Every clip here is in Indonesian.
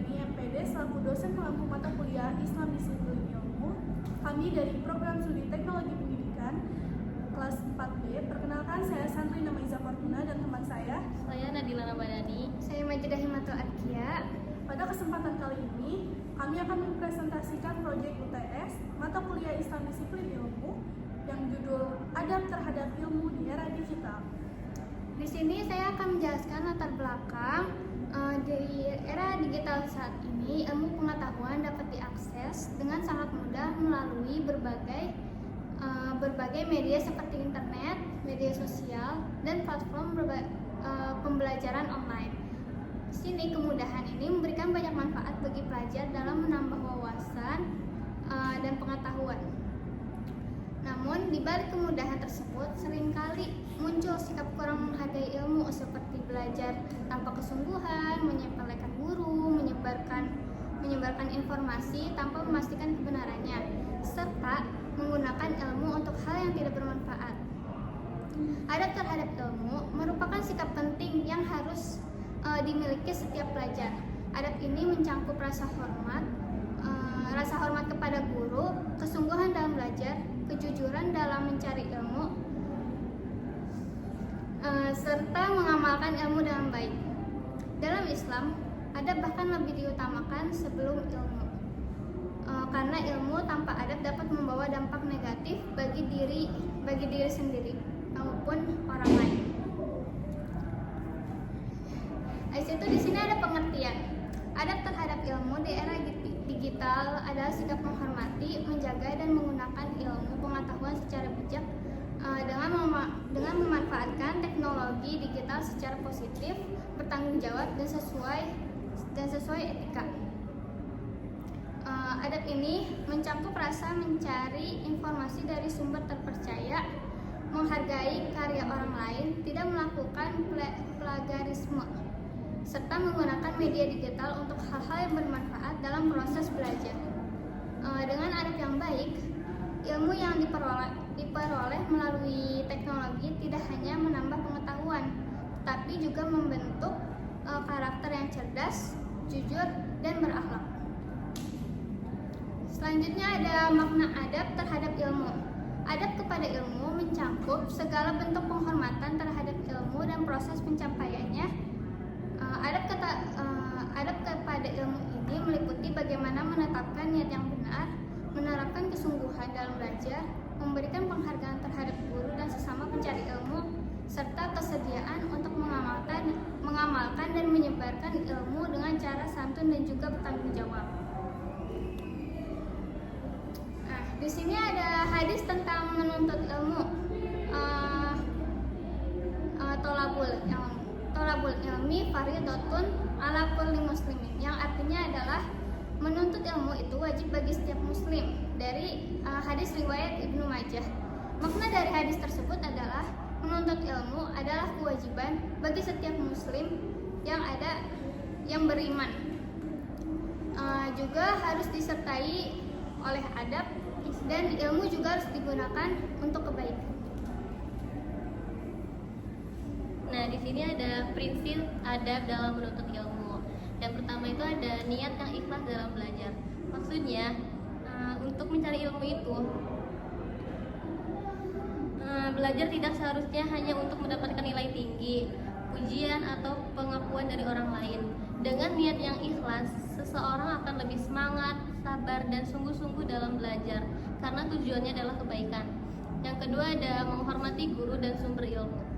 Ramadhani, MPD, selaku dosen pemangku mata kuliah Islam Disiplin Ilmu. Kami dari Program Studi Teknologi Pendidikan kelas 4B. Perkenalkan, saya Santri Namaiza Fortuna dan teman saya Nadila Ramadhani. Saya Majidah Himatul Arkia. Pada kesempatan kali ini, kami akan mempresentasikan proyek UTS mata kuliah Islam Disiplin Ilmu yang judul Adab Terhadap Ilmu di Era Digital. Di sini saya akan menjelaskan latar belakang di era digital saat ini. Ilmu pengetahuan dapat diakses dengan sangat mudah melalui berbagai media seperti internet, media sosial, dan platform pembelajaran online. Di sini kemudahan ini memberikan banyak manfaat bagi pelajar dalam menambah wawasan dan pengetahuan. Namun, di balik kemudahan tersebut, seringkali muncul sikap kurang menghargai ilmu seperti belajar tanpa kesungguhan, menyepelekan guru, menyebarkan informasi tanpa memastikan kebenarannya, serta menggunakan ilmu untuk hal yang tidak bermanfaat. Adab terhadap ilmu merupakan sikap penting yang harus dimiliki setiap pelajar. Adab ini mencangkup rasa hormat kepada guru, kesungguhan dalam belajar, kejujuran dalam mencari ilmu, serta mengamalkan ilmu dengan baik. Dalam Islam, adab bahkan lebih diutamakan sebelum ilmu, karena ilmu tanpa adab dapat membawa dampak negatif bagi diri sendiri maupun orang lain. Di sini ada pengertian. Adab terhadap ilmu di era digital adalah sikap menghormati, menjaga, dan menggunakan ilmu pengetahuan secara bijak dengan memanfaatkan teknologi digital secara positif, bertanggung jawab, dan sesuai etika. Adab ini mencakup rasa mencari informasi dari sumber terpercaya, menghargai karya orang lain, tidak melakukan plagiarisme, serta menggunakan media digital untuk hal-hal yang bermanfaat dalam proses belajar. Dengan adab yang baik, ilmu yang diperoleh melalui teknologi tidak hanya menambah pengetahuan, tetapi juga membentuk karakter yang cerdas, jujur, dan berakhlak. Selanjutnya ada makna adab terhadap ilmu. Adab kepada ilmu mencangkup segala bentuk penghormatan terhadap ilmu dan proses pencapaiannya. Adab kepada ilmu ini meliputi bagaimana menetapkan niat yang benar, menerapkan kesungguhan dalam belajar, memberikan penghargaan terhadap guru dan sesama pencari ilmu, serta kesediaan untuk mengamalkan dan menyebarkan ilmu dengan cara santun dan juga bertanggung jawab. Nah, di sini ada hadis tentang menuntut ilmu. Tolabul ilmi fardhatun ala kulli muslimin, yang artinya adalah menuntut ilmu itu wajib bagi setiap muslim, dari hadis riwayat Ibnu Majah. Makna dari hadis tersebut adalah menuntut ilmu adalah kewajiban bagi setiap muslim yang beriman. Juga harus disertai oleh adab, dan ilmu juga harus digunakan untuk kebaikan. Nah, di sini ada prinsip adab dalam menuntut ilmu. Yang pertama itu ada niat yang ikhlas dalam belajar. Maksudnya, untuk mencari ilmu itu, belajar tidak seharusnya hanya untuk mendapatkan nilai tinggi, pujian, atau pengakuan dari orang lain. Dengan niat yang ikhlas, seseorang akan lebih semangat, sabar, dan sungguh-sungguh dalam belajar, karena tujuannya adalah kebaikan. Yang kedua ada menghormati guru dan sumber ilmu.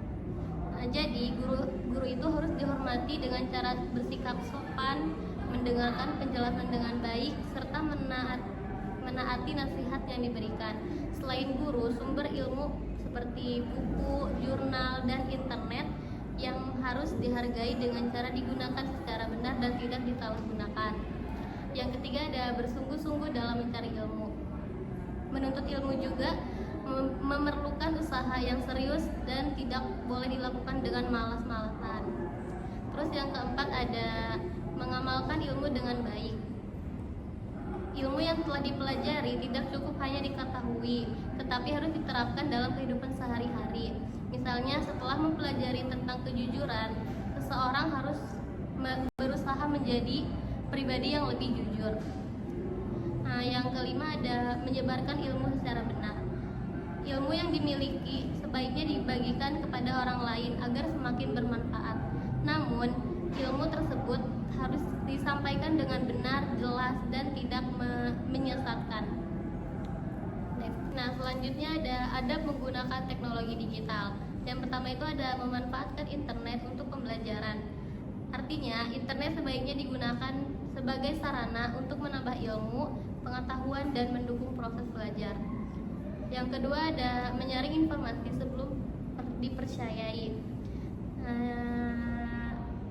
Jadi guru itu harus dihormati dengan cara bersikap sopan, mendengarkan penjelasan dengan baik, serta menaati nasihat yang diberikan. Selain guru, sumber ilmu seperti buku, jurnal, dan internet yang harus dihargai dengan cara digunakan secara benar dan tidak disalahgunakan. Yang ketiga ada bersungguh-sungguh dalam mencari ilmu. Menuntut ilmu juga memerlukan usaha yang serius dan tidak boleh dilakukan dengan malas-malasan. Terus yang keempat ada mengamalkan ilmu dengan baik. Ilmu yang telah dipelajari tidak cukup hanya diketahui, tetapi harus diterapkan dalam kehidupan sehari-hari. Misalnya setelah mempelajari tentang kejujuran, seseorang harus berusaha menjadi pribadi yang lebih jujur. Nah, yang kelima ada menyebarkan ilmu secara benar. Ilmu yang dimiliki sebaiknya dibagikan kepada orang lain agar semakin bermanfaat. Namun, ilmu tersebut harus disampaikan dengan benar, jelas, dan tidak menyesatkan. Nah, selanjutnya ada adab menggunakan teknologi digital. Yang pertama itu ada memanfaatkan internet untuk pembelajaran. Artinya, internet sebaiknya digunakan sebagai sarana untuk menambah ilmu, pengetahuan, dan mendukung proses belajar. Yang kedua ada menyaring informasi sebelum dipercayai.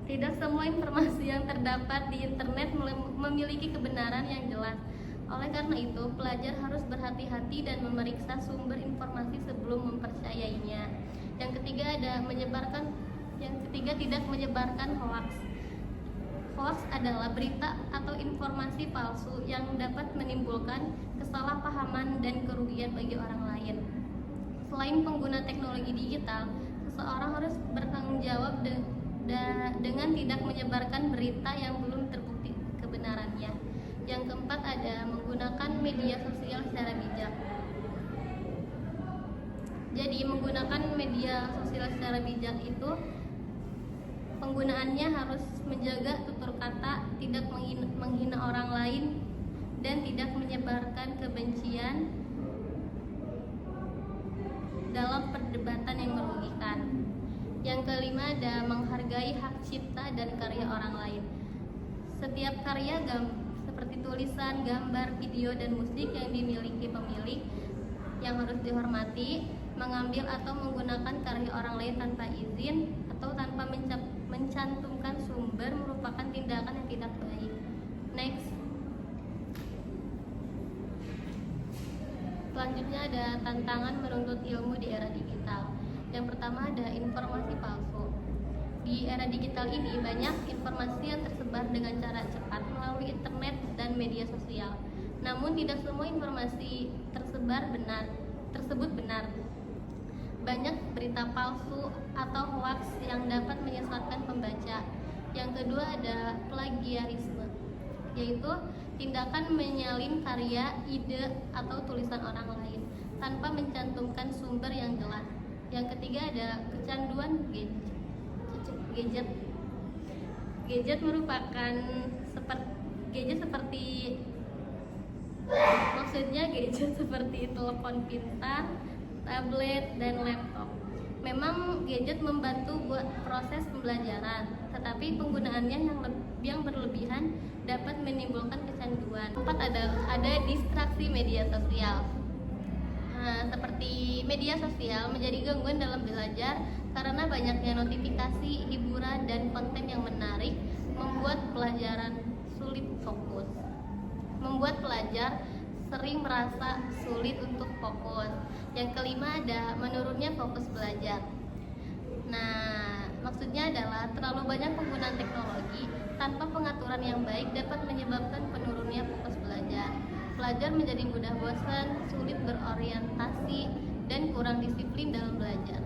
Tidak semua informasi yang terdapat di internet memiliki kebenaran yang jelas. Oleh karena itu, pelajar harus berhati-hati dan memeriksa sumber informasi sebelum mempercayainya. Yang ketiga tidak menyebarkan hoax. Hoax adalah berita atau informasi palsu yang dapat menimbulkan kesalahpahaman dan kerugian bagi orang lain. Selain pengguna teknologi digital, seseorang harus bertanggung jawab dengan tidak menyebarkan berita yang belum terbukti kebenarannya. Yang keempat ada menggunakan media sosial secara bijak. Jadi menggunakan media sosial secara bijak itu penggunaannya harus menjaga tutur kata, tidak menghina orang lain, dan tidak menyebarkan kebencian dalam perdebatan yang merugikan. Yang kelima ada menghargai hak cipta dan karya orang lain. Setiap karya seperti tulisan, gambar, video, dan musik yang dimiliki pemilik yang harus dihormati. Mengambil atau menggunakan karya orang lain tanpa izin atau tanpa mencantumkan sumber merupakan tindakan yang tidak baik. Next. Selanjutnya ada tantangan menuntut ilmu di era digital. Yang pertama ada informasi palsu. Di era digital ini banyak informasi yang tersebar dengan cara cepat melalui internet dan media sosial. Namun tidak semua informasi tersebut benar. Banyak berita palsu atau hoaks yang dapat menyesatkan pembaca. Yang kedua ada plagiarisme, yaitu tindakan menyalin karya, ide, atau tulisan orang lain tanpa mencantumkan sumber yang jelas. Yang ketiga ada kecanduan gadget. Gadget merupakan gadget seperti telepon pintar, tablet, dan laptop. Memang gadget membantu buat proses pembelajaran, tetapi penggunaannya yang berlebihan dapat menimbulkan kecanduan. Keempat ada distraksi media sosial. Seperti media sosial menjadi gangguan dalam belajar karena banyaknya notifikasi, hiburan, dan konten yang menarik membuat pelajaran sulit fokus. Membuat pelajar sering merasa sulit untuk fokus. Yang kelima ada menurunnya fokus belajar. Nah, maksudnya adalah terlalu banyak penggunaan teknologi tanpa pengaturan yang baik dapat menyebabkan penurunnya fokus belajar. Pelajar menjadi mudah bosan, sulit berorientasi, dan kurang disiplin dalam belajar.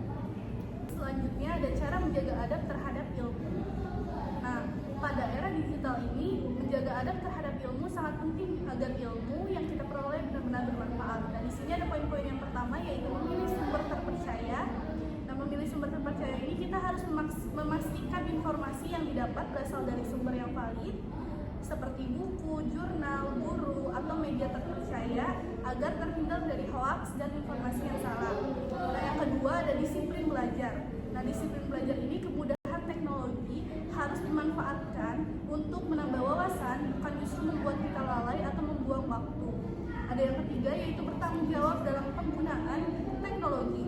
Selanjutnya ada cara menjaga adab terhadap ilmu. Nah, pada era digital ini menjaga adab terhadap ilmu sangat penting agar ilmu yang kita peroleh benar-benar bermanfaat. Dan di sini ada poin-poin yang pertama yaitu memilih sumber terpercaya. Nah, memilih sumber terpercaya ini kita harus memastikan informasi yang didapat berasal dari sumber yang valid seperti buku, jurnal, guru, atau media terpercaya agar terhindar dari hoaks dan informasi yang salah. Nah, yang kedua ada disiplin belajar. Nah, disiplin belajar ini kemudahan teknologi harus dimanfaatkan untuk menambah wawasan, bukan justru membuat kita lalai atau membuang waktu. Ada yang ketiga yaitu bertanggung jawab dalam penggunaan teknologi.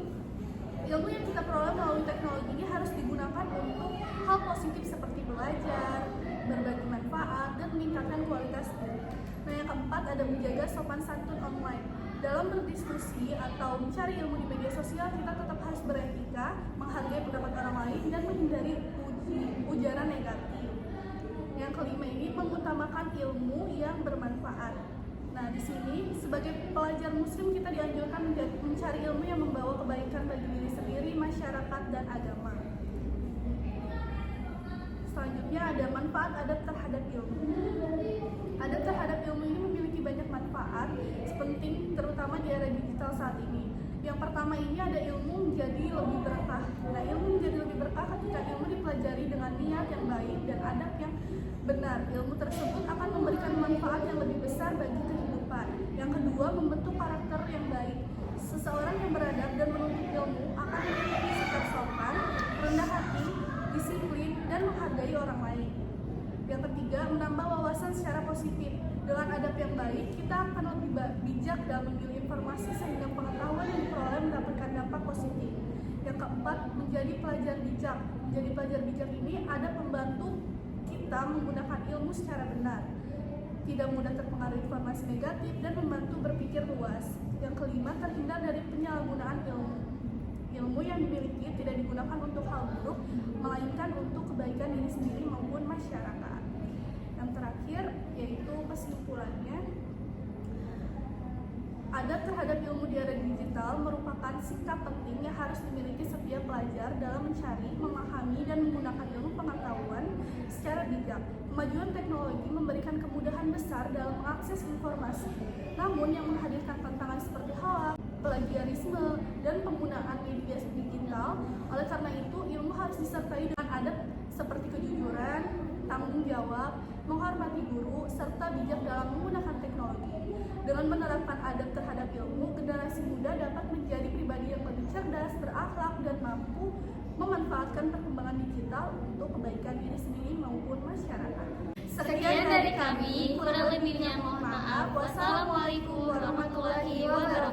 Ilmu yang kita peroleh melalui teknologi ini harus digunakan untuk hal positif seperti belajar, berbagi manfaat, dan meningkatkan kualitas diri. Nah, yang keempat ada menjaga sopan santun online. Dalam berdiskusi atau mencari ilmu di media sosial, kita tetap harus beretika, menghargai pendapat orang lain, dan menghindari ujaran negatif. Yang kelima ini mengutamakan ilmu yang bermanfaat. Nah, di sini sebagai pelajar muslim kita dianjurkan mencari ilmu yang membawa kebaikan bagi diri sendiri, masyarakat, dan agama. Selanjutnya ada manfaat adab terhadap ilmu. Adab terhadap ilmu ini memiliki banyak manfaat penting terutama di era digital saat ini. Yang pertama ini ada ilmu menjadi lebih berkah. Nah, ilmu menjadi lebih berkah ketika ilmu dipelajari dengan niat yang baik dan adab yang benar. Ilmu tersebut akan memberikan manfaat yang lebih besar bagi kehidupan. Yang kedua, membentuk karakter yang baik. Seseorang yang beradab dan menuntut ilmu akan memiliki sikap sopan, rendah hati, disiplin, dan menghargai orang lain. Yang ketiga, menambah wawasan secara positif. Dengan adab yang baik, kita akan lebih bijak dalam memilih informasi sehingga pengetahuan yang diperoleh mendapatkan dampak positif. Yang keempat, menjadi pelajar bijak. Menjadi pelajar bijak ini ada membantu kita menggunakan ilmu secara benar, tidak mudah terpengaruh informasi negatif, dan membantu berpikir luas. Yang kelima, terhindar dari penyalahgunaan ilmu. Ilmu yang dimiliki tidak digunakan untuk hal buruk, melainkan untuk kebaikan diri sendiri maupun masyarakat. Yang terakhir yaitu kesimpulannya, adab terhadap ilmu di era digital merupakan sikap penting yang harus dimiliki setiap pelajar dalam mencari, memahami, dan menggunakan ilmu pengetahuan secara bijak. Kemajuan teknologi memberikan kemudahan besar dalam mengakses informasi, namun yang menghadirkan tantangan seperti hoax, plagiarisme, dan penggunaan media digital. Oleh karena itu, ilmu harus disertai dengan adab seperti kejujuran, tanggung jawab, menghormati guru, serta bijak dalam menggunakan teknologi. Dengan menerapkan adab terhadap ilmu, generasi muda dapat menjadi pribadi yang lebih cerdas, berakhlak, dan mampu memanfaatkan perkembangan digital untuk kebaikan diri sendiri maupun masyarakat. Sekian dari kami, kurang lebihnya mohon maaf. Wassalamualaikum warahmatullahi wabarakatuh.